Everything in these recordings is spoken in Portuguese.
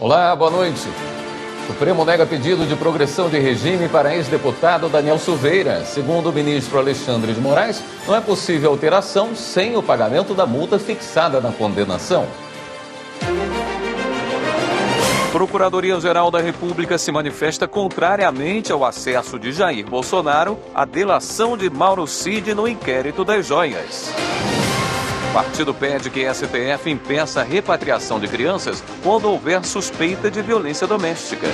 Olá, boa noite. O Supremo nega pedido de progressão de regime para ex-deputado Daniel Silveira. Segundo o ministro Alexandre de Moraes, não é possível alteração sem o pagamento da multa fixada na condenação. Procuradoria-Geral da República se manifesta contrariamente ao acesso de Jair Bolsonaro à delação de Mauro Cid no inquérito das joias. O partido pede que a STF impeça a repatriação de crianças quando houver suspeita de violência doméstica.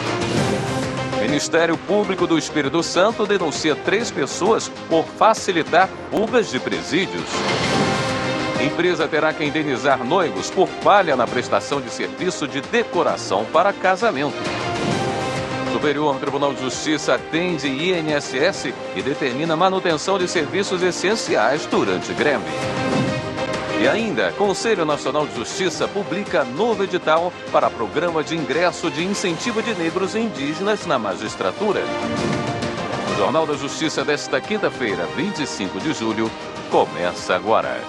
O Ministério Público do Espírito Santo denuncia 3 pessoas por facilitar fugas de presídios. A empresa terá que indenizar noivos por falha na prestação de serviço de decoração para casamento. O Superior Tribunal de Justiça atende INSS e determina manutenção de serviços essenciais durante greve. E ainda, Conselho Nacional de Justiça publica novo edital para programa de ingresso de incentivo de negros e indígenas na magistratura. O Jornal da Justiça desta quinta-feira, 25 de julho, começa agora.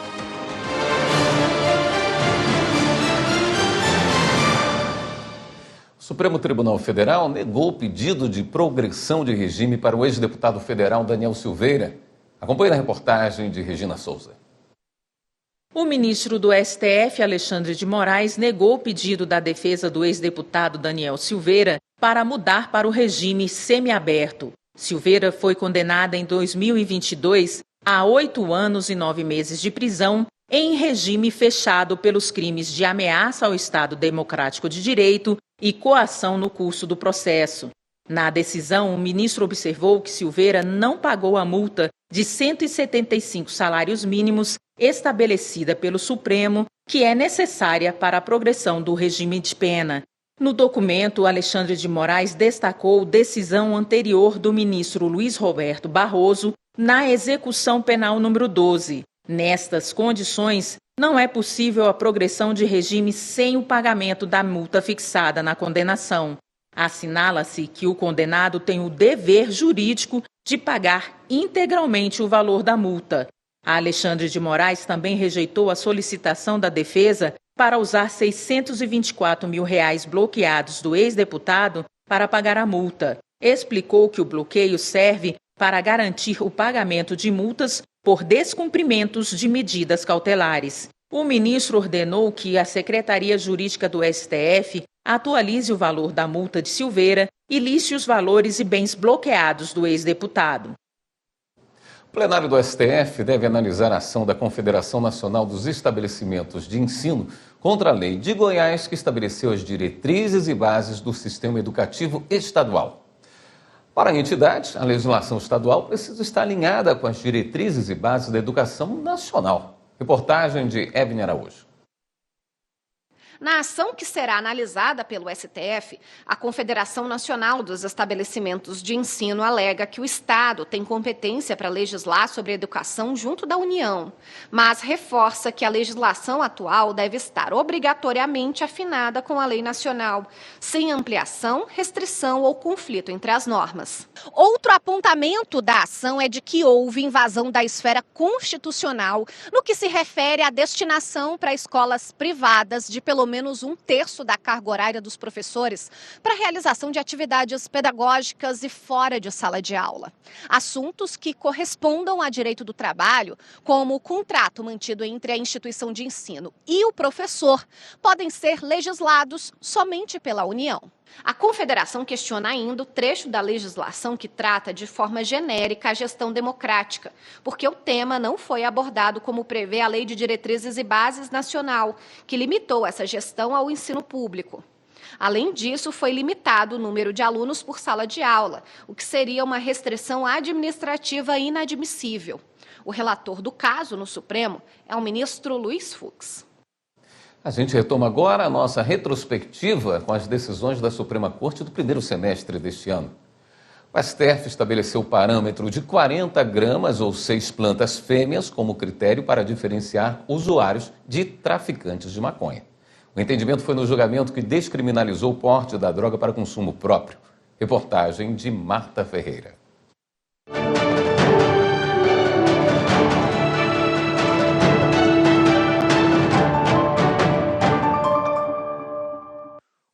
O Supremo Tribunal Federal negou o pedido de progressão de regime para o ex-deputado federal Daniel Silveira. Acompanhe na reportagem de Regina Souza. O ministro do STF, Alexandre de Moraes, negou o pedido da defesa do ex-deputado Daniel Silveira para mudar para o regime semiaberto. Silveira foi condenada em 2022 a 8 anos e 9 meses de prisão em regime fechado pelos crimes de ameaça ao Estado Democrático de Direito e coação no curso do processo. Na decisão, o ministro observou que Silveira não pagou a multa de 175 salários mínimos estabelecida pelo Supremo, que é necessária para a progressão do regime de pena. No documento, Alexandre de Moraes destacou decisão anterior do ministro Luiz Roberto Barroso na execução penal número 12. Nestas condições, não é possível a progressão de regime sem o pagamento da multa fixada na condenação. Assinala-se que o condenado tem o dever jurídico de pagar integralmente o valor da multa. Alexandre de Moraes também rejeitou a solicitação da defesa para usar R$624 mil bloqueados do ex-deputado para pagar a multa. Explicou que o bloqueio serve para garantir o pagamento de multas por descumprimentos de medidas cautelares. O ministro ordenou que a Secretaria Jurídica do STF atualize o valor da multa de Silveira e liste os valores e bens bloqueados do ex-deputado. O plenário do STF deve analisar a ação da Confederação Nacional dos Estabelecimentos de Ensino contra a lei de Goiás, que estabeleceu as diretrizes e bases do sistema educativo estadual. Para a entidade, a legislação estadual precisa estar alinhada com as diretrizes e bases da educação nacional. Reportagem de Evne Araújo. Na ação que será analisada pelo STF, a Confederação Nacional dos Estabelecimentos de Ensino alega que o Estado tem competência para legislar sobre a educação junto da União, mas reforça que a legislação atual deve estar obrigatoriamente afinada com a lei nacional, sem ampliação, restrição ou conflito entre as normas. Outro apontamento da ação é de que houve invasão da esfera constitucional no que se refere à destinação para escolas privadas de pelo menos 1/3 da carga horária dos professores para a realização de atividades pedagógicas e fora de sala de aula. Assuntos que correspondam a direito do trabalho, como o contrato mantido entre a instituição de ensino e o professor, podem ser legislados somente pela União. A Confederação questiona ainda o trecho da legislação que trata de forma genérica a gestão democrática, porque o tema não foi abordado como prevê a Lei de Diretrizes e Bases Nacional, que limitou essa gestão ao ensino público. Além disso, foi limitado o número de alunos por sala de aula, o que seria uma restrição administrativa inadmissível. O relator do caso no Supremo é o ministro Luiz Fux. A gente retoma agora a nossa retrospectiva com as decisões da Suprema Corte do primeiro semestre deste ano. O STF estabeleceu o parâmetro de 40 gramas ou 6 plantas fêmeas como critério para diferenciar usuários de traficantes de maconha. O entendimento foi no julgamento que descriminalizou o porte da droga para consumo próprio. Reportagem de Marta Ferreira.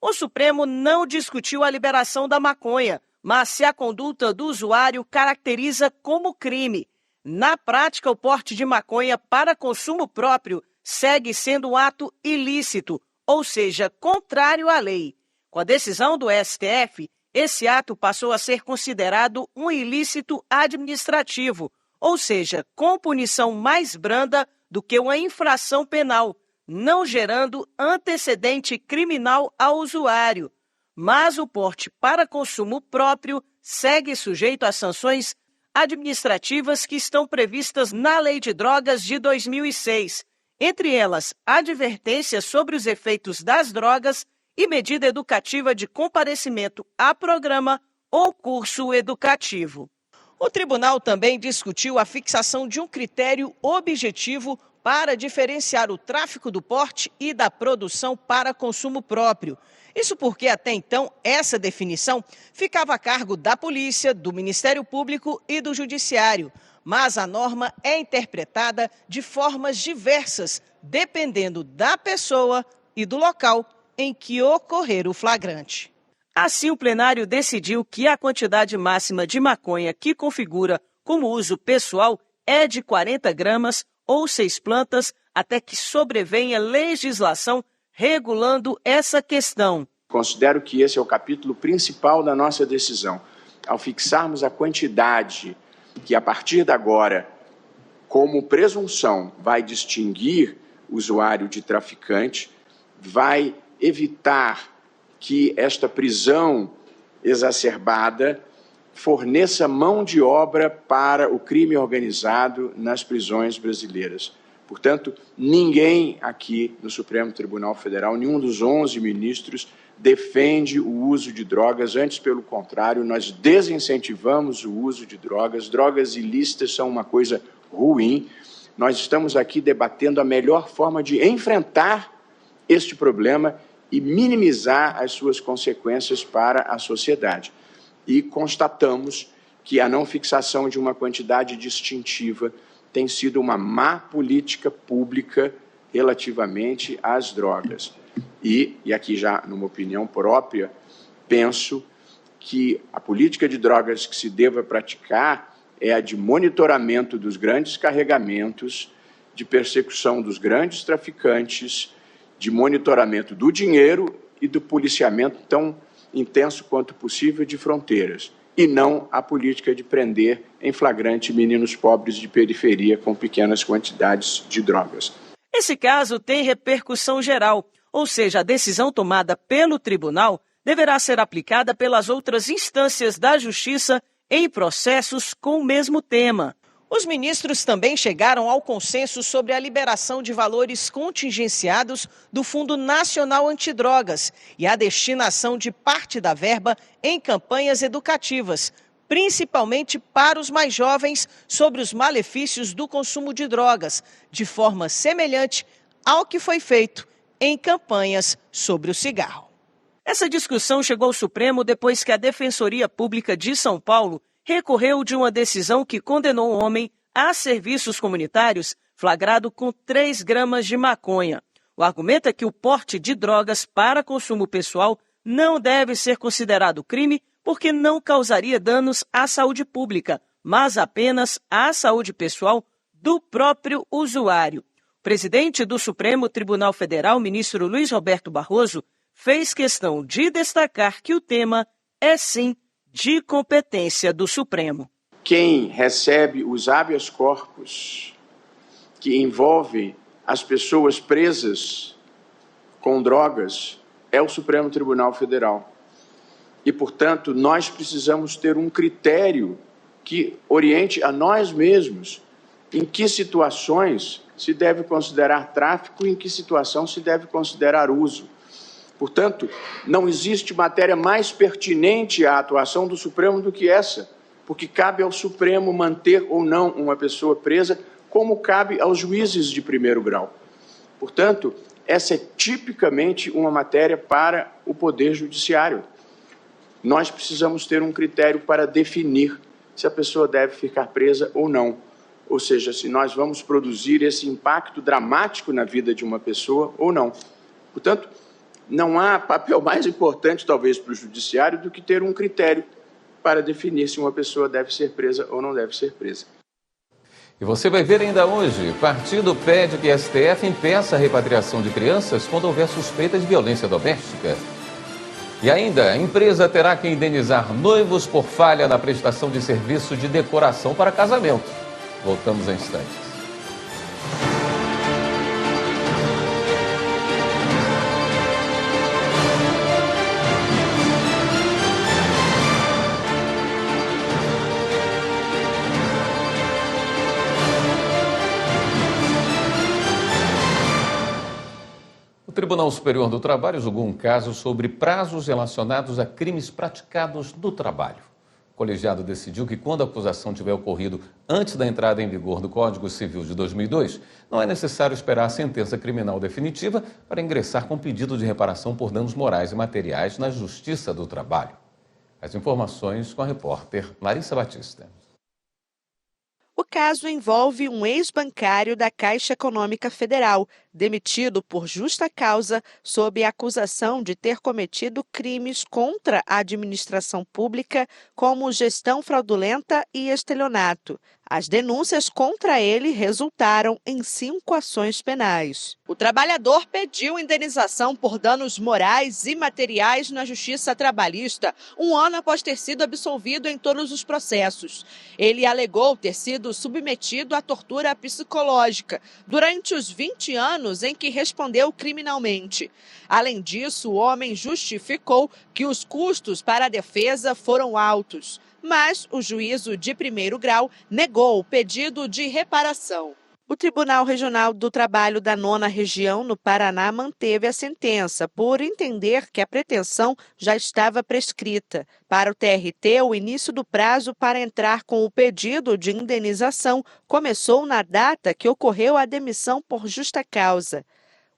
O Supremo Supremo não discutiu a liberação da maconha, mas se a conduta do usuário caracteriza como crime. Na prática, o porte de maconha para consumo próprio segue sendo um ato ilícito, ou seja, contrário à lei. Com a decisão do STF, esse ato passou a ser considerado um ilícito administrativo, ou seja, com punição mais branda do que uma infração penal, não gerando antecedente criminal ao usuário. Mas o porte para consumo próprio segue sujeito às sanções administrativas que estão previstas na Lei de Drogas de 2006, entre elas advertência sobre os efeitos das drogas e medida educativa de comparecimento a programa ou curso educativo. O tribunal também discutiu a fixação de um critério objetivo para diferenciar o tráfico do porte e da produção para consumo próprio. Isso porque, até então, essa definição ficava a cargo da polícia, do Ministério Público e do Judiciário. Mas a norma é interpretada de formas diversas, dependendo da pessoa e do local em que ocorrer o flagrante. Assim, o plenário decidiu que a quantidade máxima de maconha que configura como uso pessoal é de 40 gramas ou 6 plantas, até que sobrevenha legislação regulando essa questão. Considero que esse é o capítulo principal da nossa decisão. Ao fixarmos a quantidade que, a partir de agora, como presunção, vai distinguir o usuário de traficante, vai evitar que esta prisão exacerbada forneça mão de obra para o crime organizado nas prisões brasileiras. Portanto, ninguém aqui no Supremo Tribunal Federal, nenhum dos 11 ministros, defende o uso de drogas. Antes, pelo contrário, nós desincentivamos o uso de drogas. Drogas ilícitas são uma coisa ruim. Nós estamos aqui debatendo a melhor forma de enfrentar este problema e minimizar as suas consequências para a sociedade. E constatamos que a não fixação de uma quantidade distintiva tem sido uma má política pública relativamente às drogas. E aqui já numa opinião própria, penso que a política de drogas que se deva praticar é a de monitoramento dos grandes carregamentos, de persecução dos grandes traficantes, de monitoramento do dinheiro e do policiamento tão intenso quanto possível de fronteiras, e não a política de prender em flagrante meninos pobres de periferia com pequenas quantidades de drogas. Esse caso tem repercussão geral, ou seja, a decisão tomada pelo tribunal deverá ser aplicada pelas outras instâncias da Justiça em processos com o mesmo tema. Os ministros também chegaram ao consenso sobre a liberação de valores contingenciados do Fundo Nacional Antidrogas e a destinação de parte da verba em campanhas educativas, principalmente para os mais jovens, sobre os malefícios do consumo de drogas, de forma semelhante ao que foi feito em campanhas sobre o cigarro. Essa discussão chegou ao Supremo depois que a Defensoria Pública de São Paulo recorreu de uma decisão que condenou um homem a serviços comunitários flagrado com 3 gramas de maconha. O argumento é que o porte de drogas para consumo pessoal não deve ser considerado crime porque não causaria danos à saúde pública, mas apenas à saúde pessoal do próprio usuário. O presidente do Supremo Tribunal Federal, ministro Luiz Roberto Barroso, fez questão de destacar que o tema é sim de competência do Supremo. Quem recebe os habeas corpus que envolvem as pessoas presas com drogas é o Supremo Tribunal Federal. E, portanto, nós precisamos ter um critério que oriente a nós mesmos em que situações se deve considerar tráfico e em que situação se deve considerar uso. Portanto, não existe matéria mais pertinente à atuação do Supremo do que essa, porque cabe ao Supremo manter ou não uma pessoa presa, como cabe aos juízes de primeiro grau. Portanto, essa é tipicamente uma matéria para o Poder Judiciário. Nós precisamos ter um critério para definir se a pessoa deve ficar presa ou não. Ou seja, se nós vamos produzir esse impacto dramático na vida de uma pessoa ou não. Portanto, Não há papel mais importante, talvez, para o judiciário do que ter um critério para definir se uma pessoa deve ser presa ou não deve ser presa. E você vai ver ainda hoje, partido pede que a STF impeça a repatriação de crianças quando houver suspeita de violência doméstica. E ainda, a empresa terá que indenizar noivos por falha na prestação de serviço de decoração para casamento. Voltamos em instantes. O Tribunal Superior do Trabalho julgou um caso sobre prazos relacionados a crimes praticados no trabalho. O colegiado decidiu que quando a acusação tiver ocorrido antes da entrada em vigor do Código Civil de 2002, não é necessário esperar a sentença criminal definitiva para ingressar com pedido de reparação por danos morais e materiais na Justiça do Trabalho. As informações com a repórter Larissa Batista. O caso envolve um ex-bancário da Caixa Econômica Federal, demitido por justa causa sob a acusação de ter cometido crimes contra a administração pública, como gestão fraudulenta e estelionato. As denúncias contra ele resultaram em 5 ações penais. O trabalhador pediu indenização por danos morais e materiais na Justiça Trabalhista, um ano após ter sido absolvido em todos os processos. Ele alegou ter sido submetido à tortura psicológica durante os 20 anos em que respondeu criminalmente. Além disso, o homem justificou que os custos para a defesa foram altos, mas o juízo de primeiro grau negou o pedido de reparação. O Tribunal Regional do Trabalho da 9ª Região, no Paraná, manteve a sentença, por entender que a pretensão já estava prescrita. Para o TRT, o início do prazo para entrar com o pedido de indenização começou na data que ocorreu a demissão por justa causa.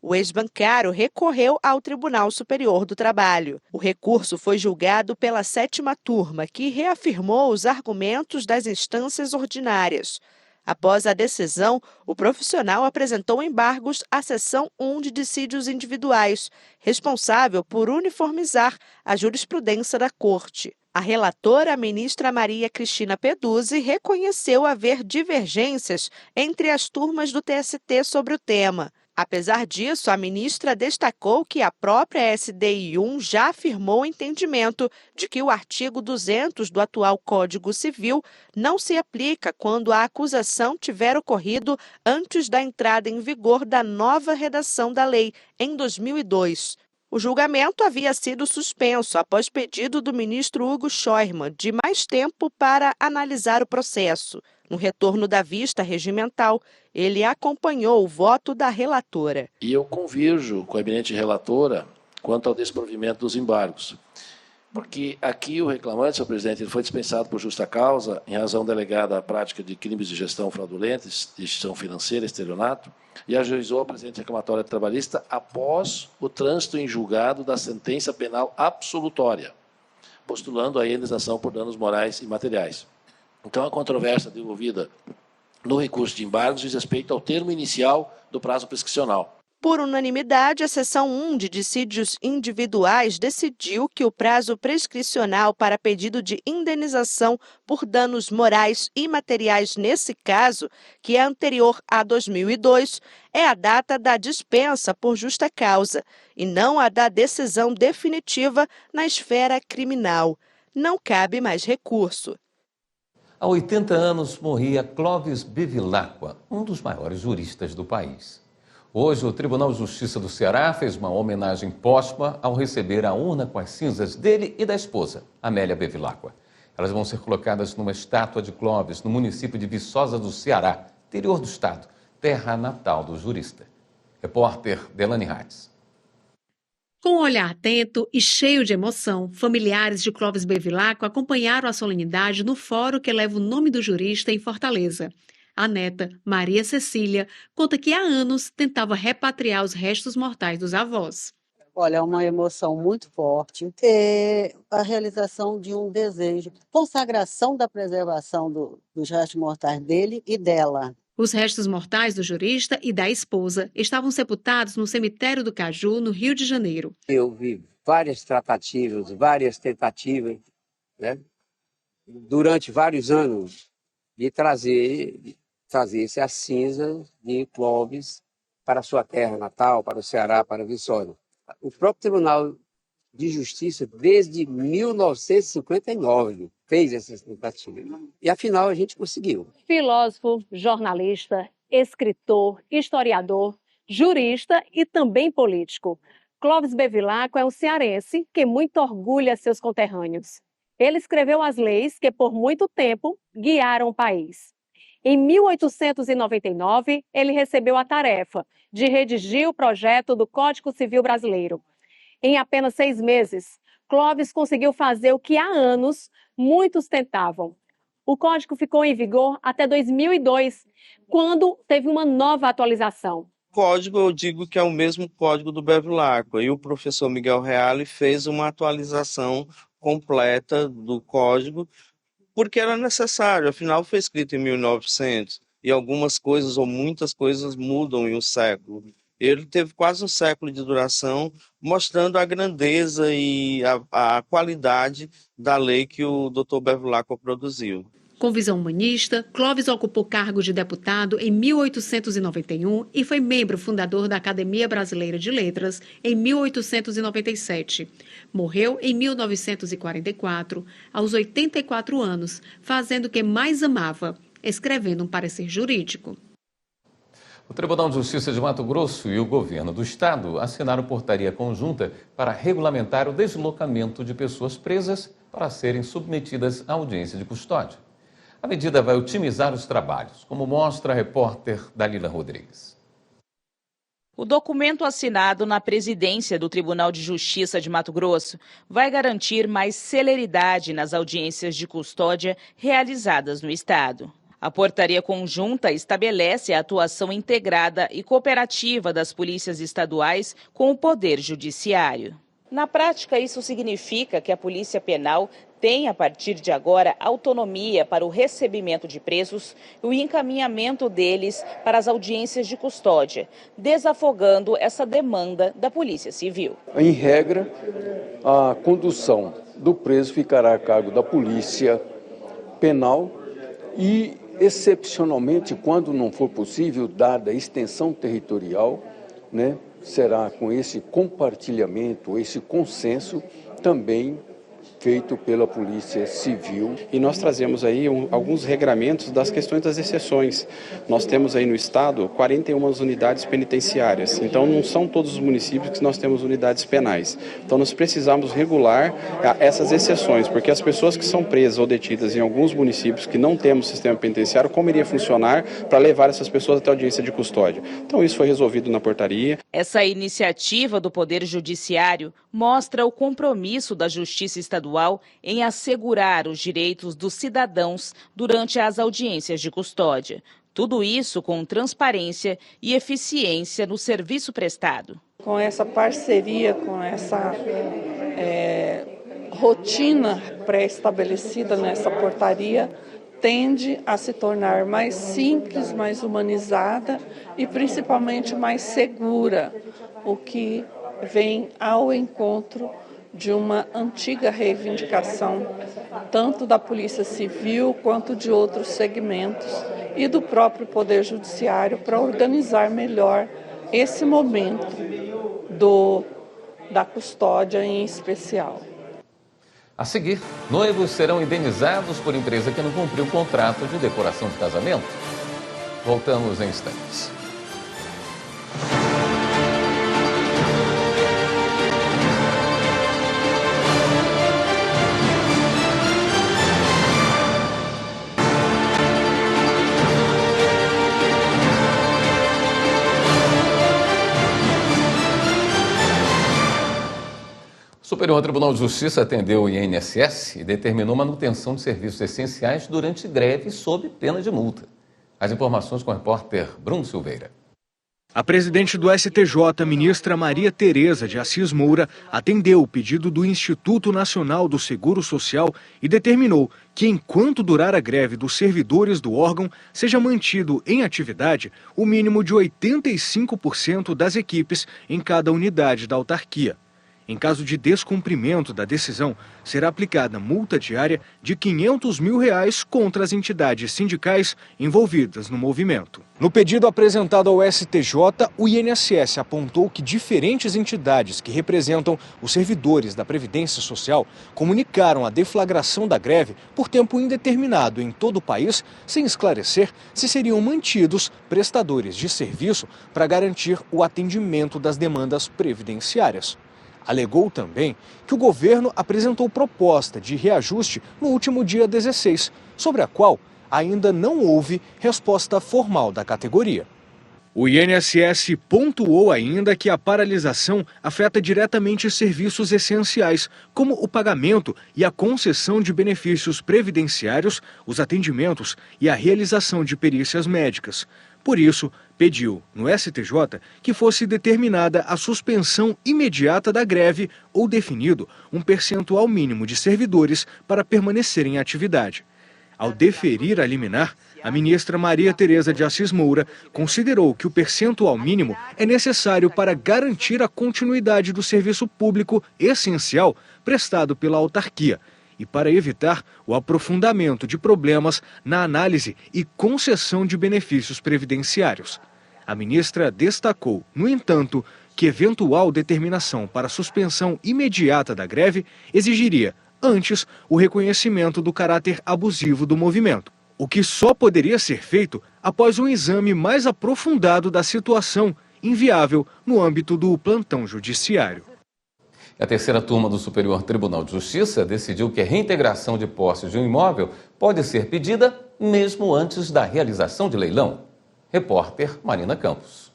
O ex-bancário recorreu ao Tribunal Superior do Trabalho. O recurso foi julgado pela 7ª turma, que reafirmou os argumentos das instâncias ordinárias. Após a decisão, o profissional apresentou embargos à seção 1 de dissídios individuais, responsável por uniformizar a jurisprudência da Corte. A relatora, a ministra Maria Cristina Peduzzi, reconheceu haver divergências entre as turmas do TST sobre o tema. Apesar disso, a ministra destacou que a própria SDI1 já afirmou o entendimento de que o artigo 200 do atual Código Civil não se aplica quando a acusação tiver ocorrido antes da entrada em vigor da nova redação da lei, em 2002. O julgamento havia sido suspenso após pedido do ministro Hugo Scheuermann de mais tempo para analisar o processo. No retorno da vista regimental, ele acompanhou o voto da relatora. E eu convirjo com a eminente relatora quanto ao desprovimento dos embargos. Porque aqui o reclamante, senhor presidente, ele foi dispensado por justa causa em razão delegada à prática de crimes de gestão fraudulenta, de gestão financeira, estelionato, e ajuizou a presente reclamatória trabalhista após o trânsito em julgado da sentença penal absolutória, postulando a indenização por danos morais e materiais. Então, a controvérsia desenvolvida no recurso de embargos diz respeito ao termo inicial do prazo prescricional. Por unanimidade, a seção 1 de dissídios individuais decidiu que o prazo prescricional para pedido de indenização por danos morais e materiais nesse caso, que é anterior a 2002, é a data da dispensa por justa causa e não a da decisão definitiva na esfera criminal. Não cabe mais recurso. Há 80 anos morria Clóvis Bevilacqua, um dos maiores juristas do país. Hoje, o Tribunal de Justiça do Ceará fez uma homenagem póstuma ao receber a urna com as cinzas dele e da esposa, Amélia Bevilacqua. Elas vão ser colocadas numa estátua de Clóvis, no município de Viçosa do Ceará, interior do estado, terra natal do jurista. Repórter Delane Hatz. Com um olhar atento e cheio de emoção, familiares de Clóvis Bevilacqua acompanharam a solenidade no fórum que leva o nome do jurista em Fortaleza. A neta, Maria Cecília, conta que há anos tentava repatriar os restos mortais dos avós. Olha, é uma emoção muito forte. É a realização de um desejo, consagração da preservação dos restos mortais dele e dela. Os restos mortais do jurista e da esposa estavam sepultados no cemitério do Caju, no Rio de Janeiro. Eu vi várias tratativas, várias tentativas, né, durante vários anos, de trazer-se a cinza de Clóvis para a sua terra natal, para o Ceará, para Viçosa. O próprio Tribunal de Justiça, desde 1959, fez essas tentativas. E, afinal, a gente conseguiu. Filósofo, jornalista, escritor, historiador, jurista e também político. Clóvis Bevilacqua é um cearense que muito orgulha seus conterrâneos. Ele escreveu as leis que, por muito tempo, guiaram o país. Em 1899, ele recebeu a tarefa de redigir o projeto do Código Civil Brasileiro. Em apenas 6 meses, Clóvis conseguiu fazer o que há anos muitos tentavam. O código ficou em vigor até 2002, quando teve uma nova atualização. O código, eu digo que é o mesmo código do Bevilacqua, e o professor Miguel Reale fez uma atualização completa do código, porque era necessário, afinal foi escrito em 1900, e algumas coisas ou muitas coisas mudam em um século. Ele teve quase um século de duração, mostrando a grandeza e a qualidade da lei que o Dr. Bevilacqua produziu. Com visão humanista, Clóvis ocupou cargo de deputado em 1891 e foi membro fundador da Academia Brasileira de Letras em 1897. Morreu em 1944, aos 84 anos, fazendo o que mais amava, escrevendo um parecer jurídico. O Tribunal de Justiça de Mato Grosso e o governo do estado assinaram portaria conjunta para regulamentar o deslocamento de pessoas presas para serem submetidas à audiência de custódia. A medida vai otimizar os trabalhos, como mostra a repórter Dalila Rodrigues. O documento assinado na presidência do Tribunal de Justiça de Mato Grosso vai garantir mais celeridade nas audiências de custódia realizadas no estado. A portaria conjunta estabelece a atuação integrada e cooperativa das polícias estaduais com o Poder Judiciário. Na prática, isso significa que a Polícia Penal tem, a partir de agora, autonomia para o recebimento de presos e o encaminhamento deles para as audiências de custódia, desafogando essa demanda da Polícia Civil. Em regra, a condução do preso ficará a cargo da Polícia Penal e, excepcionalmente, quando não for possível, dada a extensão territorial, será com esse compartilhamento, esse consenso também feito pela Polícia Civil. E nós trazemos aí alguns regramentos das questões das exceções. Nós temos aí no estado 41 unidades penitenciárias, então não são todos os municípios que nós temos unidades penais. Então nós precisamos regular essas exceções, porque as pessoas que são presas ou detidas em alguns municípios que não temos sistema penitenciário, como iria funcionar para levar essas pessoas até a audiência de custódia? Então isso foi resolvido na portaria. Essa iniciativa do Poder Judiciário mostra o compromisso da Justiça Estadual em assegurar os direitos dos cidadãos durante as audiências de custódia. Tudo isso com transparência e eficiência no serviço prestado. Com essa parceria, com essa rotina pré-estabelecida nessa portaria, tende a se tornar mais simples, mais humanizada e principalmente mais segura, o que vem ao encontro de uma antiga reivindicação, tanto da Polícia Civil quanto de outros segmentos e do próprio Poder Judiciário para organizar melhor esse momento da custódia em especial. A seguir, noivos serão indenizados por empresa que não cumpriu o contrato de decoração de casamento. Voltamos em instantes. O Superior Tribunal de Justiça atendeu o INSS e determinou manutenção de serviços essenciais durante greve sob pena de multa. As informações com o repórter Bruno Silveira. A presidente do STJ, ministra Maria Tereza de Assis Moura, atendeu o pedido do Instituto Nacional do Seguro Social e determinou que, enquanto durar a greve dos servidores do órgão, seja mantido em atividade o mínimo de 85% das equipes em cada unidade da autarquia. Em caso de descumprimento da decisão, será aplicada multa diária de R$ 500 mil contra as entidades sindicais envolvidas no movimento. No pedido apresentado ao STJ, o INSS apontou que diferentes entidades que representam os servidores da Previdência Social comunicaram a deflagração da greve por tempo indeterminado em todo o país, sem esclarecer se seriam mantidos prestadores de serviço para garantir o atendimento das demandas previdenciárias. Alegou também que o governo apresentou proposta de reajuste no último dia 16, sobre a qual ainda não houve resposta formal da categoria. O INSS pontuou ainda que a paralisação afeta diretamente serviços essenciais, como o pagamento e a concessão de benefícios previdenciários, os atendimentos e a realização de perícias médicas. Por isso, pediu no STJ que fosse determinada a suspensão imediata da greve ou definido um percentual mínimo de servidores para permanecer em atividade. Ao deferir a liminar, a ministra Maria Tereza de Assis Moura considerou que o percentual mínimo é necessário para garantir a continuidade do serviço público essencial prestado pela autarquia e para evitar o aprofundamento de problemas na análise e concessão de benefícios previdenciários. A ministra destacou, no entanto, que eventual determinação para suspensão imediata da greve exigiria, antes, o reconhecimento do caráter abusivo do movimento, o que só poderia ser feito após um exame mais aprofundado da situação, inviável no âmbito do plantão judiciário. A terceira turma do Superior Tribunal de Justiça decidiu que a reintegração de posse de um imóvel pode ser pedida mesmo antes da realização de leilão. Repórter Marina Campos.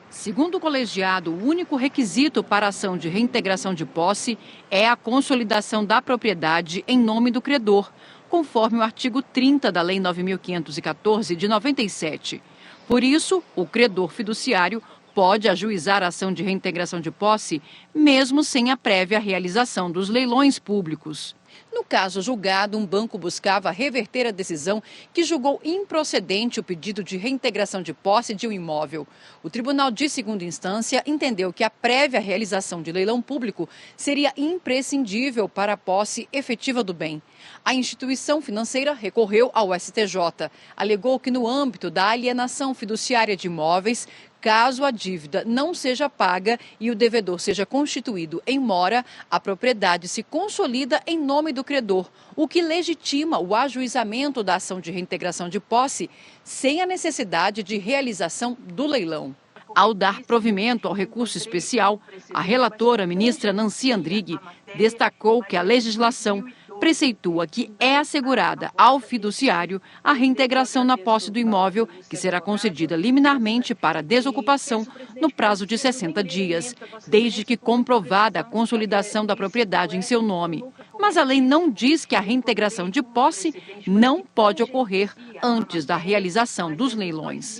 Segundo o colegiado, o único requisito para a ação de reintegração de posse é a consolidação da propriedade em nome do credor, conforme o artigo 30 da Lei 9.514 de 97. Por isso, o credor fiduciário pode ajuizar a ação de reintegração de posse, mesmo sem a prévia realização dos leilões públicos. No caso julgado, um banco buscava reverter a decisão que julgou improcedente o pedido de reintegração de posse de um imóvel. O Tribunal de Segunda Instância entendeu que a prévia realização de leilão público seria imprescindível para a posse efetiva do bem. A instituição financeira recorreu ao STJ. Alegou que no âmbito da alienação fiduciária de imóveis, caso a dívida não seja paga e o devedor seja constituído em mora, a propriedade se consolida em nome do credor, o que legitima o ajuizamento da ação de reintegração de posse sem a necessidade de realização do leilão. Ao dar provimento ao recurso especial, a relatora, ministra Nancy Andrighi, destacou que a legislação preceitua que é assegurada ao fiduciário a reintegração na posse do imóvel, que será concedida liminarmente para desocupação no prazo de 60 dias, desde que comprovada a consolidação da propriedade em seu nome. Mas a lei não diz que a reintegração de posse não pode ocorrer antes da realização dos leilões.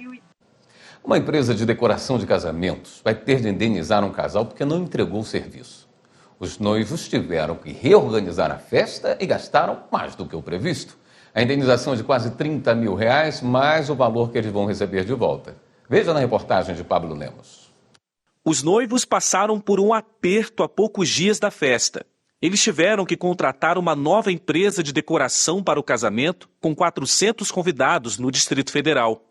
Uma empresa de decoração de casamentos vai ter de indenizar um casal porque não entregou o serviço. Os noivos tiveram que reorganizar a festa e gastaram mais do que o previsto. A indenização é de quase R$30 mil, mais o valor que eles vão receber de volta. Veja na reportagem de Pablo Lemos. Os noivos passaram por um aperto há poucos dias da festa. Eles tiveram que contratar uma nova empresa de decoração para o casamento, com 400 convidados no Distrito Federal.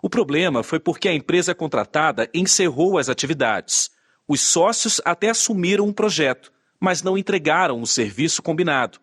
O problema foi porque a empresa contratada encerrou as atividades. Os sócios até assumiram um projeto, mas não entregaram o serviço combinado.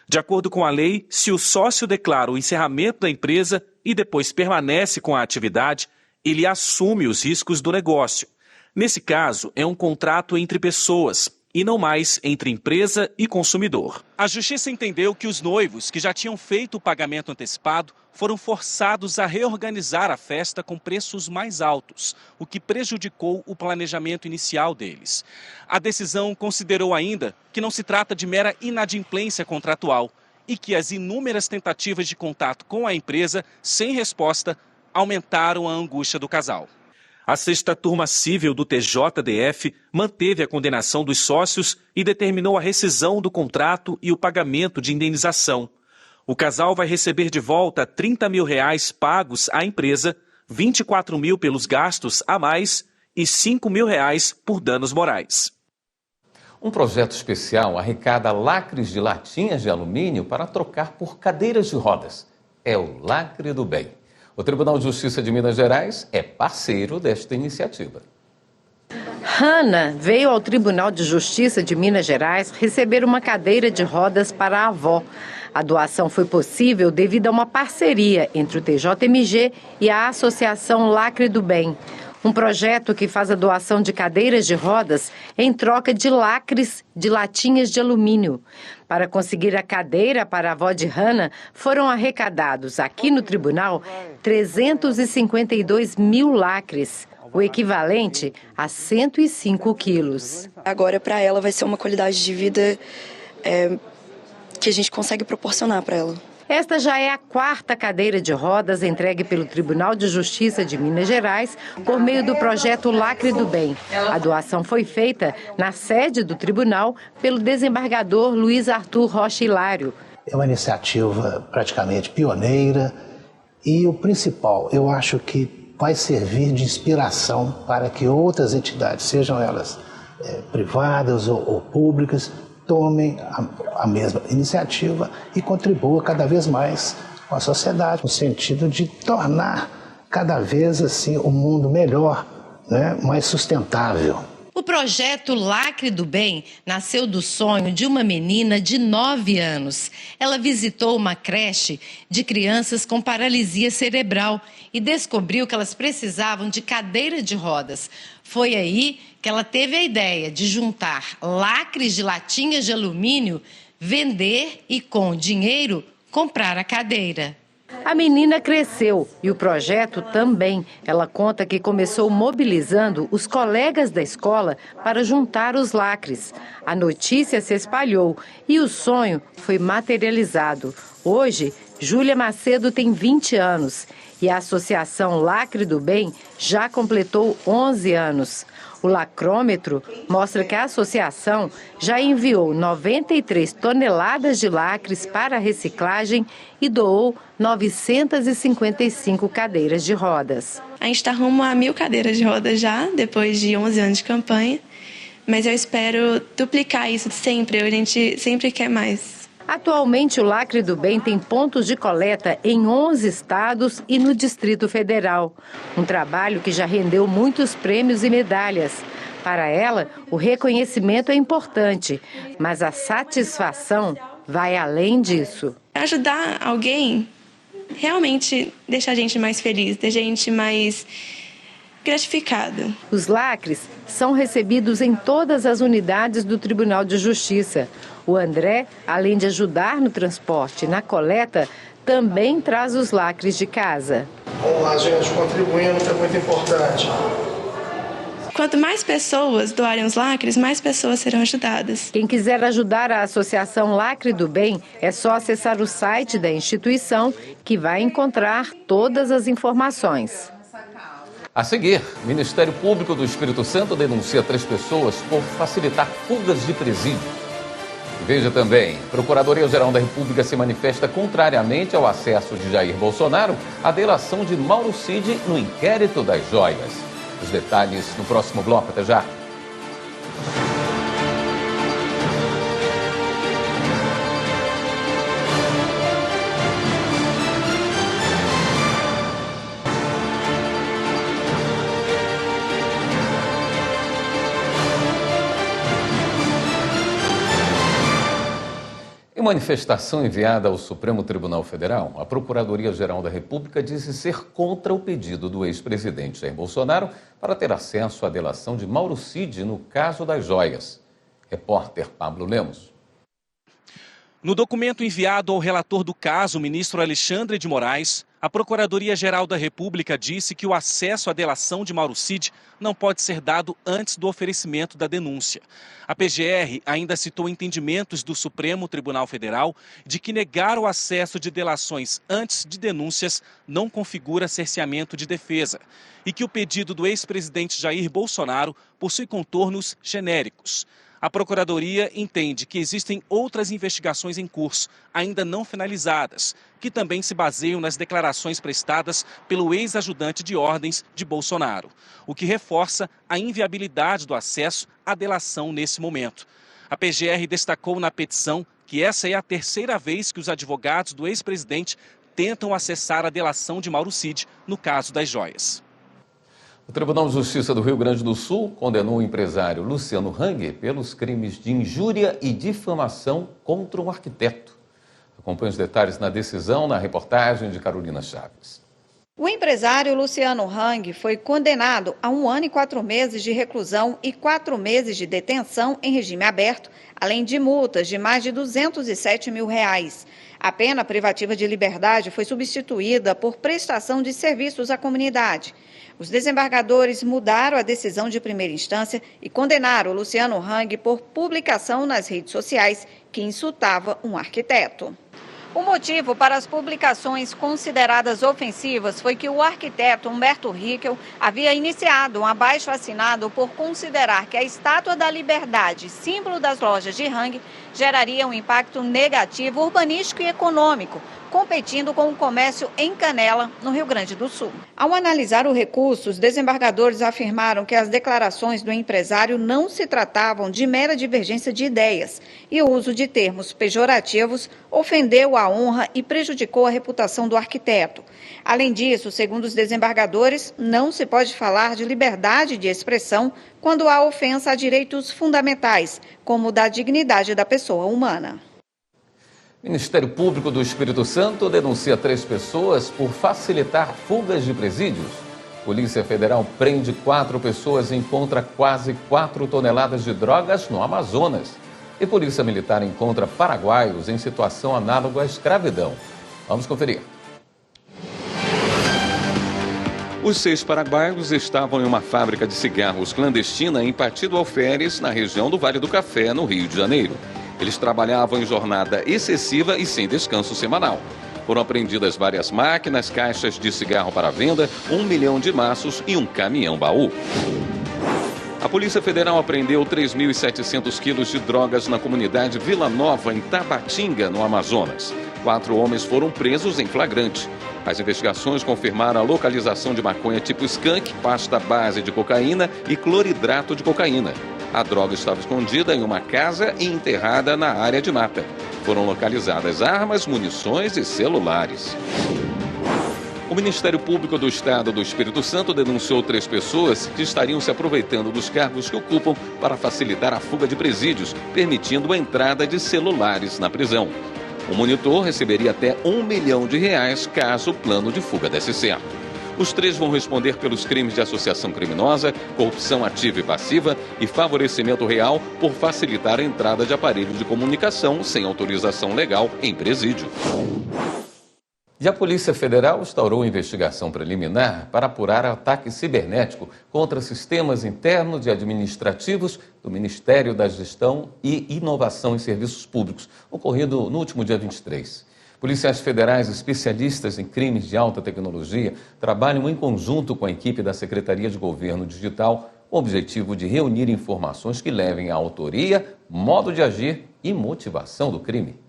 De acordo com a lei, se o sócio declara o encerramento da empresa e depois permanece com a atividade, ele assume os riscos do negócio. Nesse caso, é um contrato entre pessoas e não mais entre empresa e consumidor. A Justiça entendeu que os noivos que já tinham feito o pagamento antecipado foram forçados a reorganizar a festa com preços mais altos, o que prejudicou o planejamento inicial deles. A decisão considerou ainda que não se trata de mera inadimplência contratual e que as inúmeras tentativas de contato com a empresa sem resposta aumentaram a angústia do casal. A 6ª Turma Cível do TJDF manteve a condenação dos sócios e determinou a rescisão do contrato e o pagamento de indenização. O casal vai receber de volta R$30 mil pagos à empresa, R$24 mil pelos gastos a mais e R$5 mil por danos morais. Um projeto especial arrecada lacres de latinhas de alumínio para trocar por cadeiras de rodas. É o Lacre do Bem. O Tribunal de Justiça de Minas Gerais é parceiro desta iniciativa. Hanna veio ao Tribunal de Justiça de Minas Gerais receber uma cadeira de rodas para a avó. A doação foi possível devido a uma parceria entre o TJMG e a Associação Lacre do Bem. Um projeto que faz a doação de cadeiras de rodas em troca de lacres de latinhas de alumínio. Para conseguir a cadeira para a avó de Hanna, foram arrecadados aqui no tribunal 352 mil lacres, o equivalente a 105 quilos. Agora, para ela, vai ser uma qualidade de vida que a gente consegue proporcionar para ela. Esta já é a 4ª cadeira de rodas entregue pelo Tribunal de Justiça de Minas Gerais por meio do projeto Lacre do Bem. A doação foi feita na sede do tribunal pelo desembargador Luiz Arthur Rocha Hilário. É uma iniciativa praticamente pioneira e o principal, eu acho que vai servir de inspiração para que outras entidades, sejam elas privadas ou públicas, tomem a mesma iniciativa e contribuam cada vez mais com a sociedade, no sentido de tornar cada vez assim o mundo melhor, né, mais sustentável. O projeto Lacre do Bem nasceu do sonho de uma menina de 9 anos. Ela visitou uma creche de crianças com paralisia cerebral e descobriu que elas precisavam de cadeira de rodas. Foi aí que ela teve a ideia de juntar lacres de latinhas de alumínio, vender e, com o dinheiro, comprar a cadeira. A menina cresceu e o projeto também. Ela conta que começou mobilizando os colegas da escola para juntar os lacres. A notícia se espalhou e o sonho foi materializado. Hoje, Júlia Macedo tem 20 anos e a Associação Lacre do Bem já completou 11 anos. O lacrômetro mostra que a associação já enviou 93 toneladas de lacres para reciclagem e doou 955 cadeiras de rodas. A gente está rumo a 1.000 cadeiras de rodas já, depois de 11 anos de campanha, mas eu espero duplicar isso sempre, a gente sempre quer mais. Atualmente, o Lacre do Bem tem pontos de coleta em 11 estados e no Distrito Federal. Um trabalho que já rendeu muitos prêmios e medalhas. Para ela, o reconhecimento é importante, mas a satisfação vai além disso. Ajudar alguém realmente deixa a gente mais feliz, deixa a gente mais gratificado. Os lacres são recebidos em todas as unidades do Tribunal de Justiça. O André, além de ajudar no transporte e na coleta, também traz os lacres de casa. Vamos lá, gente, contribuindo, que é muito importante. Quanto mais pessoas doarem os lacres, mais pessoas serão ajudadas. Quem quiser ajudar a Associação Lacre do Bem, é só acessar o site da instituição, que vai encontrar todas as informações. A seguir, o Ministério Público do Espírito Santo denuncia 3 pessoas por facilitar fugas de presídio. Veja também, Procuradoria-Geral da República se manifesta contrariamente ao acesso de Jair Bolsonaro à delação de Mauro Cid no inquérito das joias. Os detalhes no próximo bloco. Até já. Em manifestação enviada ao Supremo Tribunal Federal, a Procuradoria-Geral da República disse ser contra o pedido do ex-presidente Jair Bolsonaro para ter acesso à delação de Mauro Cid no caso das joias. Repórter Pablo Lemos. No documento enviado ao relator do caso, o ministro Alexandre de Moraes, A Procuradoria-Geral da República disse que o acesso à delação de Mauro Cid não pode ser dado antes do oferecimento da denúncia. A PGR ainda citou entendimentos do Supremo Tribunal Federal de que negar o acesso de delações antes de denúncias não configura cerceamento de defesa e que o pedido do ex-presidente Jair Bolsonaro possui contornos genéricos. A Procuradoria entende que existem outras investigações em curso, ainda não finalizadas, que também se baseiam nas declarações prestadas pelo ex-ajudante de ordens de Bolsonaro, o que reforça a inviabilidade do acesso à delação nesse momento. A PGR destacou na petição que essa é a terceira vez que os advogados do ex-presidente tentam acessar a delação de Mauro Cid no caso das joias. O Tribunal de Justiça do Rio Grande do Sul condenou o empresário Luciano Hang pelos crimes de injúria e difamação contra um arquiteto. Acompanhe os detalhes na decisão na reportagem de Carolina Chaves. O empresário Luciano Hang foi condenado a 1 ano e 4 meses de reclusão e 4 meses de detenção em regime aberto, além de multas de mais de R$207 mil. A pena privativa de liberdade foi substituída por prestação de serviços à comunidade. Os desembargadores mudaram a decisão de primeira instância e condenaram o Luciano Hang por publicação nas redes sociais que insultava um arquiteto. O motivo para as publicações consideradas ofensivas foi que o arquiteto Humberto Rickel havia iniciado um abaixo-assinado por considerar que a Estátua da Liberdade, símbolo das lojas de Hang, geraria um impacto negativo urbanístico e econômico, competindo com o comércio em Canela, no Rio Grande do Sul. Ao analisar o recurso, os desembargadores afirmaram que as declarações do empresário não se tratavam de mera divergência de ideias e o uso de termos pejorativos ofendeu a honra e prejudicou a reputação do arquiteto. Além disso, segundo os desembargadores, não se pode falar de liberdade de expressão quando há ofensa a direitos fundamentais, como o da dignidade da pessoa humana. O Ministério Público do Espírito Santo denuncia 3 pessoas por facilitar fugas de presídios. Polícia Federal prende 4 pessoas e encontra quase 4 toneladas de drogas no Amazonas. E Polícia Militar encontra paraguaios em situação análoga à escravidão. Vamos conferir. Os 6 paraguaios estavam em uma fábrica de cigarros clandestina em Pati do Alferes, na região do Vale do Café, no Rio de Janeiro. Eles trabalhavam em jornada excessiva e sem descanso semanal. Foram apreendidas várias máquinas, caixas de cigarro para venda, 1 milhão de maços e um caminhão-baú. A Polícia Federal apreendeu 3.700 quilos de drogas na comunidade Vila Nova, em Tabatinga, no Amazonas. 4 homens foram presos em flagrante. As investigações confirmaram a localização de maconha tipo skunk, pasta base de cocaína e cloridrato de cocaína. A droga estava escondida em uma casa e enterrada na área de mata. Foram localizadas armas, munições e celulares. O Ministério Público do Estado do Espírito Santo denunciou 3 pessoas que estariam se aproveitando dos cargos que ocupam para facilitar a fuga de presídios, permitindo a entrada de celulares na prisão. O monitor receberia até R$1 milhão caso o plano de fuga desse certo. Os 3 vão responder pelos crimes de associação criminosa, corrupção ativa e passiva e favorecimento real por facilitar a entrada de aparelho de comunicação sem autorização legal em presídio. E a Polícia Federal instaurou investigação preliminar para apurar ataque cibernético contra sistemas internos e administrativos do Ministério da Gestão e Inovação em Serviços Públicos, ocorrido no último dia 23. Policiais federais especialistas em crimes de alta tecnologia trabalham em conjunto com a equipe da Secretaria de Governo Digital com o objetivo de reunir informações que levem à autoria, modo de agir e motivação do crime.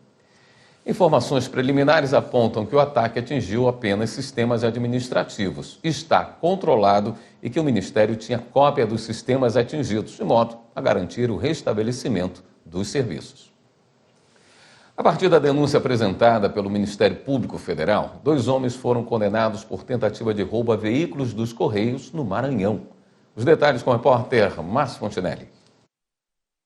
Informações preliminares apontam que o ataque atingiu apenas sistemas administrativos, está controlado e que o Ministério tinha cópia dos sistemas atingidos, de modo a garantir o restabelecimento dos serviços. A partir da denúncia apresentada pelo Ministério Público Federal, 2 homens foram condenados por tentativa de roubo a veículos dos Correios no Maranhão. Os detalhes com o repórter Márcio Fontinelli.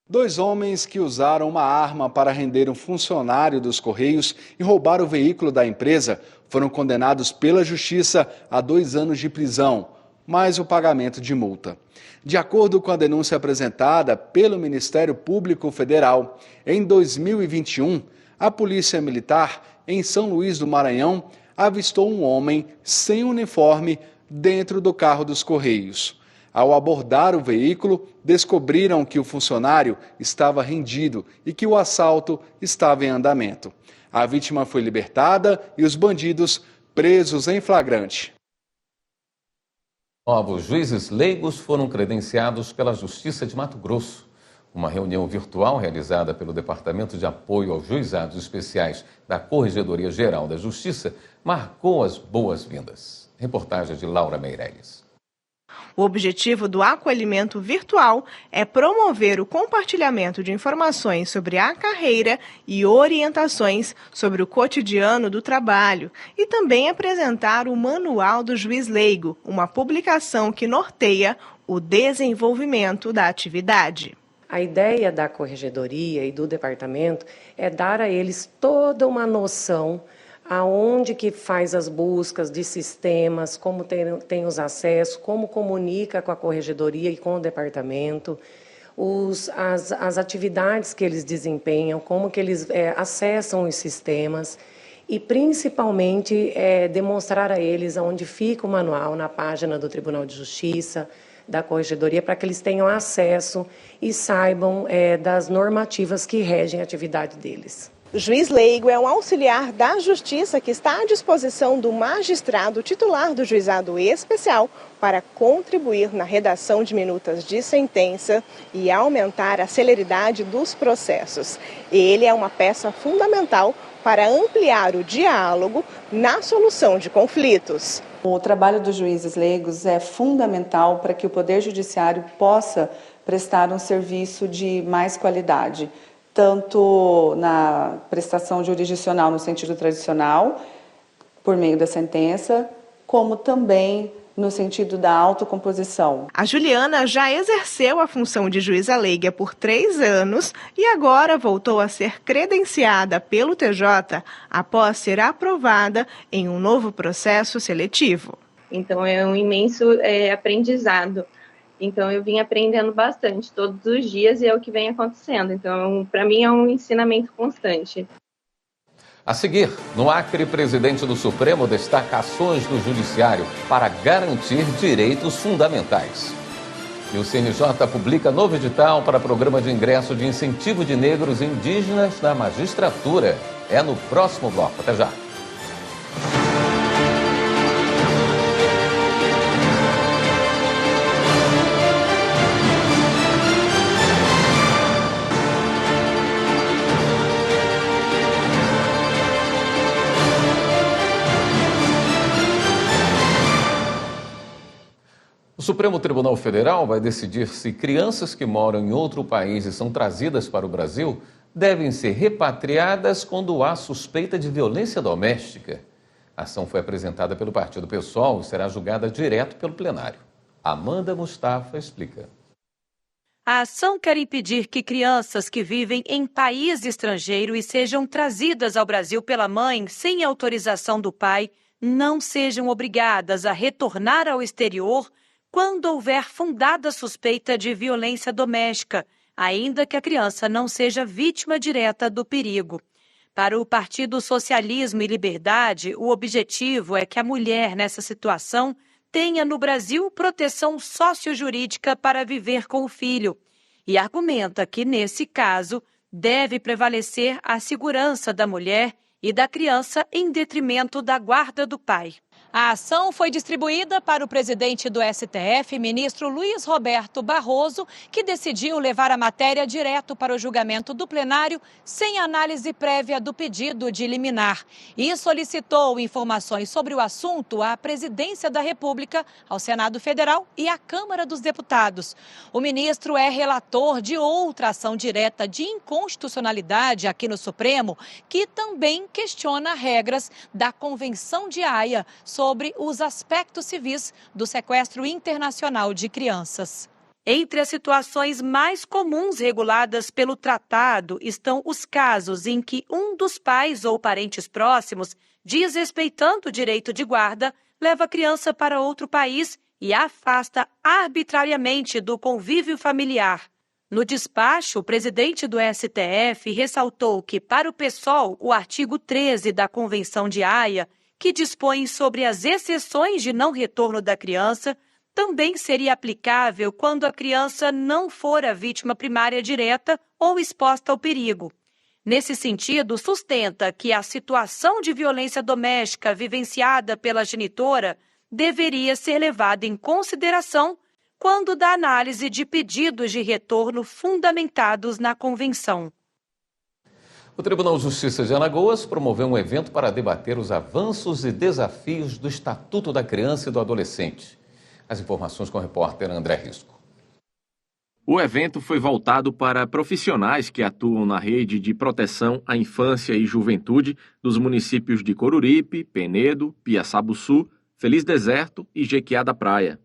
2 homens que usaram uma arma para render um funcionário dos Correios e roubar o veículo da empresa foram condenados pela Justiça a 2 anos de prisão, mais o pagamento de multa. De acordo com a denúncia apresentada pelo Ministério Público Federal, em 2021, a Polícia Militar, em São Luís do Maranhão, avistou um homem sem uniforme dentro do carro dos Correios. Ao abordar o veículo, descobriram que o funcionário estava rendido e que o assalto estava em andamento. A vítima foi libertada e os bandidos presos em flagrante. Novos juízes leigos foram credenciados pela Justiça de Mato Grosso. Uma reunião virtual realizada pelo Departamento de Apoio aos Juizados Especiais da Corregedoria Geral da Justiça marcou as boas-vindas. Reportagem de Laura Meirelles. O objetivo do acolhimento virtual é promover o compartilhamento de informações sobre a carreira e orientações sobre o cotidiano do trabalho e também apresentar o Manual do Juiz Leigo, uma publicação que norteia o desenvolvimento da atividade. A ideia da corregedoria e do departamento é dar a eles toda uma noção aonde que faz as buscas de sistemas, como tem os acessos, como comunica com a corregedoria e com o departamento, as atividades que eles desempenham, como que eles acessam os sistemas e, principalmente, demonstrar a eles onde fica o manual na página do Tribunal de Justiça, da corregedoria, para que eles tenham acesso e saibam das normativas que regem a atividade deles. O juiz leigo é um auxiliar da Justiça que está à disposição do magistrado titular do Juizado Especial para contribuir na redação de minutas de sentença e aumentar a celeridade dos processos. Ele é uma peça fundamental para ampliar o diálogo na solução de conflitos. O trabalho dos juízes leigos é fundamental para que o Poder Judiciário possa prestar um serviço de mais qualidade, tanto na prestação jurisdicional no sentido tradicional, por meio da sentença, como também no sentido da autocomposição. A Juliana já exerceu a função de juíza leiga por 3 anos e agora voltou a ser credenciada pelo TJ após ser aprovada em um novo processo seletivo. Então é um imenso aprendizado. Então, eu vim aprendendo bastante todos os dias e é o que vem acontecendo. Então, para mim, é um ensinamento constante. A seguir, no Acre, presidente do Supremo destaca ações do Judiciário para garantir direitos fundamentais. E o CNJ publica novo edital para programa de ingresso de incentivo de negros e indígenas na magistratura. É no próximo bloco. Até já. O Supremo Tribunal Federal vai decidir se crianças que moram em outro país e são trazidas para o Brasil devem ser repatriadas quando há suspeita de violência doméstica. A ação foi apresentada pelo Partido PSOL e será julgada direto pelo plenário. Amanda Mustafa explica. A ação quer impedir que crianças que vivem em país estrangeiro e sejam trazidas ao Brasil pela mãe sem autorização do pai não sejam obrigadas a retornar ao exterior quando houver fundada suspeita de violência doméstica, ainda que a criança não seja vítima direta do perigo. Para o Partido Socialismo e Liberdade, o objetivo é que a mulher, nessa situação, tenha no Brasil proteção sociojurídica para viver com o filho. E argumenta que, nesse caso, deve prevalecer a segurança da mulher e da criança em detrimento da guarda do pai. A ação foi distribuída para o presidente do STF, ministro Luiz Roberto Barroso, que decidiu levar a matéria direto para o julgamento do plenário sem análise prévia do pedido de liminar e solicitou informações sobre o assunto à Presidência da República, ao Senado Federal e à Câmara dos Deputados. O ministro é relator de outra ação direta de inconstitucionalidade aqui no Supremo, que também questiona regras da Convenção de Haia sobre os aspectos civis do sequestro internacional de crianças. Entre as situações mais comuns reguladas pelo tratado estão os casos em que um dos pais ou parentes próximos, desrespeitando o direito de guarda, leva a criança para outro país e a afasta arbitrariamente do convívio familiar. No despacho, o presidente do STF ressaltou que, para o PSOL, o artigo 13 da Convenção de Haia, que dispõe sobre as exceções de não retorno da criança, também seria aplicável quando a criança não for a vítima primária direta ou exposta ao perigo. Nesse sentido, sustenta que a situação de violência doméstica vivenciada pela genitora deveria ser levada em consideração quando da análise de pedidos de retorno fundamentados na Convenção. O Tribunal de Justiça de Alagoas promoveu um evento para debater os avanços e desafios do Estatuto da Criança e do Adolescente. As informações com o repórter André Risco. O evento foi voltado para profissionais que atuam na rede de proteção à infância e juventude dos municípios de Coruripe, Penedo, Piaçabuçu, Feliz Deserto e Jequiá da Praia.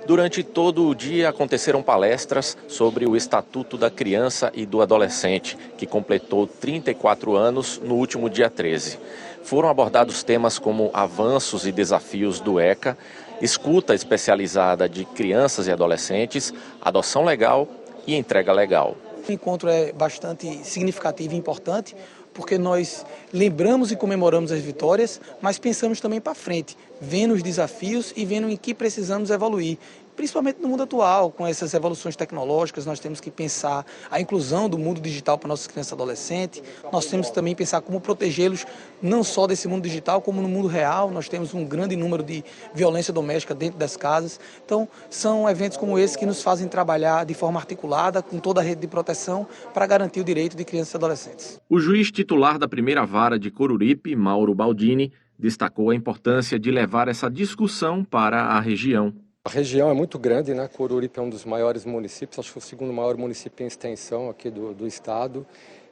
Durante todo o dia aconteceram palestras sobre o Estatuto da Criança e do Adolescente, que completou 34 anos no último dia 13. Foram abordados temas como avanços e desafios do ECA, escuta especializada de crianças e adolescentes, adoção legal e entrega legal. O encontro é bastante significativo e importante, porque nós lembramos e comemoramos as vitórias, mas pensamos também para frente, vendo os desafios e vendo em que precisamos evoluir. Principalmente no mundo atual, com essas evoluções tecnológicas, nós temos que pensar a inclusão do mundo digital para nossas crianças e adolescentes. Nós temos que também pensar como protegê-los não só desse mundo digital, como no mundo real. Nós temos um grande número de violência doméstica dentro das casas. Então, são eventos como esse que nos fazem trabalhar de forma articulada com toda a rede de proteção para garantir o direito de crianças e adolescentes. O juiz titular da primeira vara de Coruripe, Mauro Baldini, destacou a importância de levar essa discussão para a região. A região é muito grande, né? Coruripe é um dos maiores municípios, acho que o segundo maior município em extensão aqui do estado,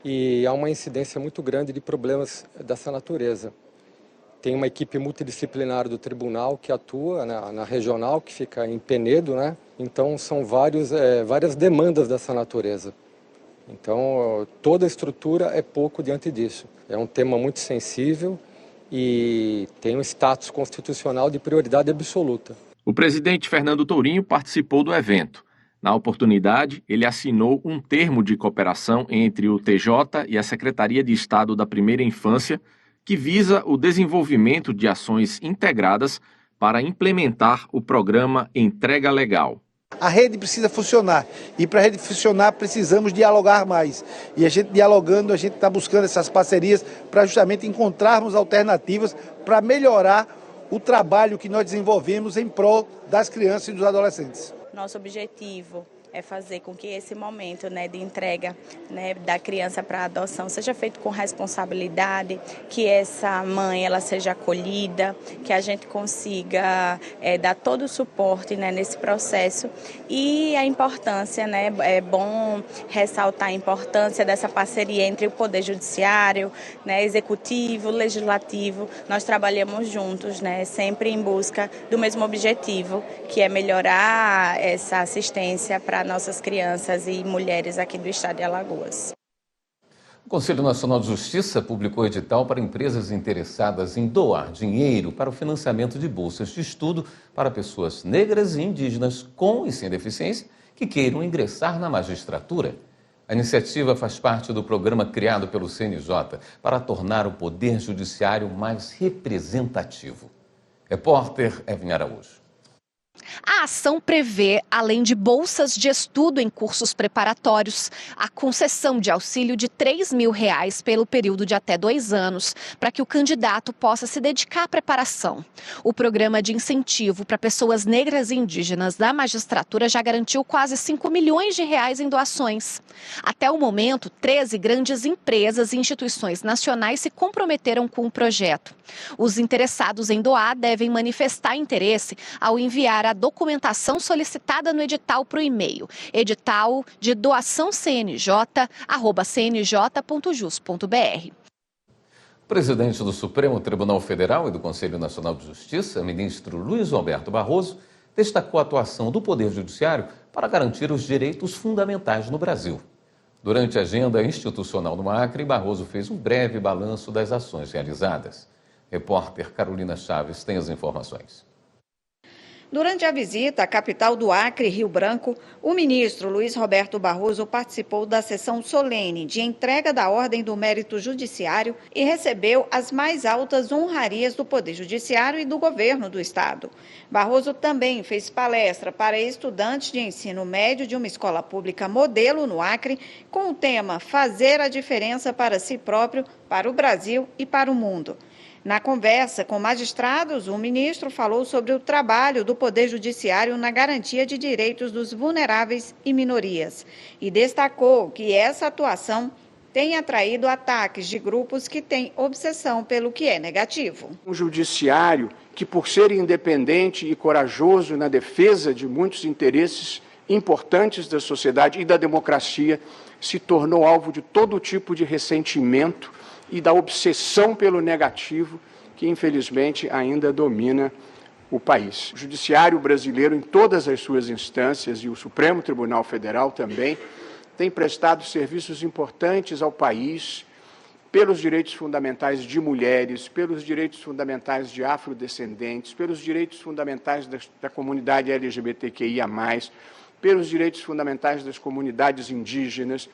e há uma incidência muito grande de problemas dessa natureza. Tem uma equipe multidisciplinar do tribunal que atua na regional, que fica em Penedo, né? Então são várias demandas dessa natureza. Então toda a estrutura é pouco diante disso. É um tema muito sensível e tem um status constitucional de prioridade absoluta. O presidente Fernando Tourinho participou do evento. Na oportunidade, ele assinou um termo de cooperação entre o TJ e a Secretaria de Estado da Primeira Infância, que visa o desenvolvimento de ações integradas para implementar o programa Entrega Legal. A rede precisa funcionar e para a rede funcionar precisamos dialogar mais. E a gente dialogando, a gente está buscando essas parcerias para justamente encontrarmos alternativas para melhorar o trabalho que nós desenvolvemos em prol das crianças e dos adolescentes. Nosso objetivo é fazer com que esse momento, de entrega, da criança para a adoção seja feito com responsabilidade, que essa mãe ela seja acolhida, que a gente consiga dar todo o suporte, nesse processo. E a importância, é bom ressaltar a importância dessa parceria entre o Poder Judiciário, Executivo, Legislativo. Nós trabalhamos juntos, sempre em busca do mesmo objetivo, que é melhorar essa assistência para nossas crianças e mulheres aqui do estado de Alagoas. O Conselho Nacional de Justiça publicou edital para empresas interessadas em doar dinheiro para o financiamento de bolsas de estudo para pessoas negras e indígenas com e sem deficiência que queiram ingressar na magistratura. A iniciativa faz parte do programa criado pelo CNJ para tornar o Poder Judiciário mais representativo. Repórter Evin Araújo. A ação prevê, além de bolsas de estudo em cursos preparatórios, a concessão de auxílio de R$3.000 pelo período de até 2 anos, para que o candidato possa se dedicar à preparação. O programa de incentivo para pessoas negras e indígenas da magistratura já garantiu quase R$5 milhões em doações. Até o momento, 13 grandes empresas e instituições nacionais se comprometeram com o projeto. Os interessados em doar devem manifestar interesse ao enviar a documentação solicitada no edital para o e-mail edital de doação cnj@cnj.jus.br. O presidente do Supremo Tribunal Federal e do Conselho Nacional de Justiça, ministro Luiz Roberto Barroso, destacou a atuação do Poder Judiciário para garantir os direitos fundamentais no Brasil. Durante a agenda institucional no Acre, Barroso fez um breve balanço das ações realizadas. Repórter Carolina Chaves tem as informações. Durante a visita à capital do Acre, Rio Branco, o ministro Luiz Roberto Barroso participou da sessão solene de entrega da Ordem do Mérito Judiciário e recebeu as mais altas honrarias do Poder Judiciário e do governo do Estado. Barroso também fez palestra para estudantes de ensino médio de uma escola pública modelo no Acre, com o tema Fazer a Diferença para si próprio, para o Brasil e para o mundo. Na conversa com magistrados, o ministro falou sobre o trabalho do Poder Judiciário na garantia de direitos dos vulneráveis e minorias e destacou que essa atuação tem atraído ataques de grupos que têm obsessão pelo que é negativo. Um judiciário que, por ser independente e corajoso na defesa de muitos interesses importantes da sociedade e da democracia, se tornou alvo de todo tipo de ressentimento e da obsessão pelo negativo que, infelizmente, ainda domina o país. O judiciário brasileiro, em todas as suas instâncias, e o Supremo Tribunal Federal também, tem prestado serviços importantes ao país pelos direitos fundamentais de mulheres, pelos direitos fundamentais de afrodescendentes, pelos direitos fundamentais da comunidade LGBTQIA+, pelos direitos fundamentais das comunidades indígenas,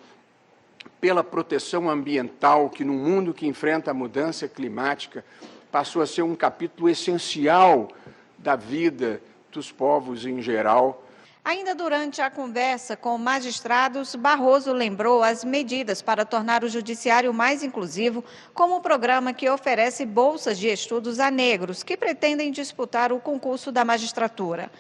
pela proteção ambiental, que no mundo que enfrenta a mudança climática passou a ser um capítulo essencial da vida dos povos em geral. Ainda durante a conversa com magistrados, Barroso lembrou as medidas para tornar o judiciário mais inclusivo, como o programa que oferece bolsas de estudos a negros que pretendem disputar o concurso da magistratura.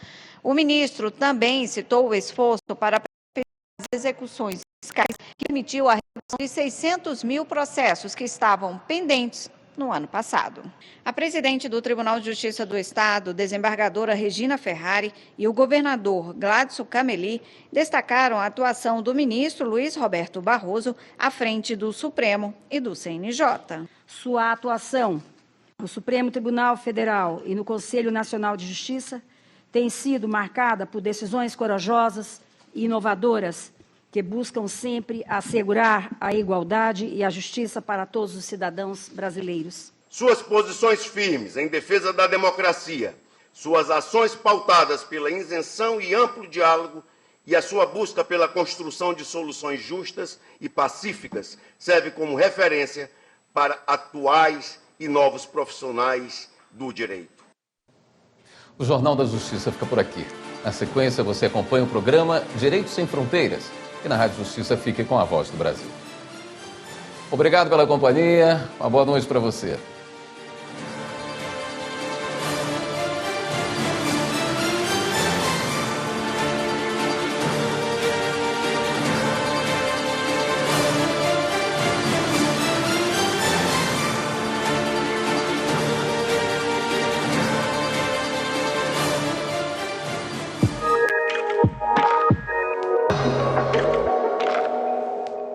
O ministro também citou o esforço para as execuções fiscais, que permitiu a redução de 600 mil processos que estavam pendentes no ano passado. A presidente do Tribunal de Justiça do Estado, desembargadora Regina Ferrari, e o governador Gladson Cameli destacaram a atuação do ministro Luiz Roberto Barroso à frente do Supremo e do CNJ. Sua atuação no Supremo Tribunal Federal e no Conselho Nacional de Justiça tem sido marcada por decisões corajosas e inovadoras que buscam sempre assegurar a igualdade e a justiça para todos os cidadãos brasileiros. Suas posições firmes em defesa da democracia, suas ações pautadas pela isenção e amplo diálogo e a sua busca pela construção de soluções justas e pacíficas serve como referência para atuais e novos profissionais do direito. O Jornal da Justiça fica por aqui. Na sequência, você acompanha o programa Direitos Sem Fronteiras, e na Rádio Justiça fique com a Voz do Brasil. Obrigado pela companhia, uma boa noite para você.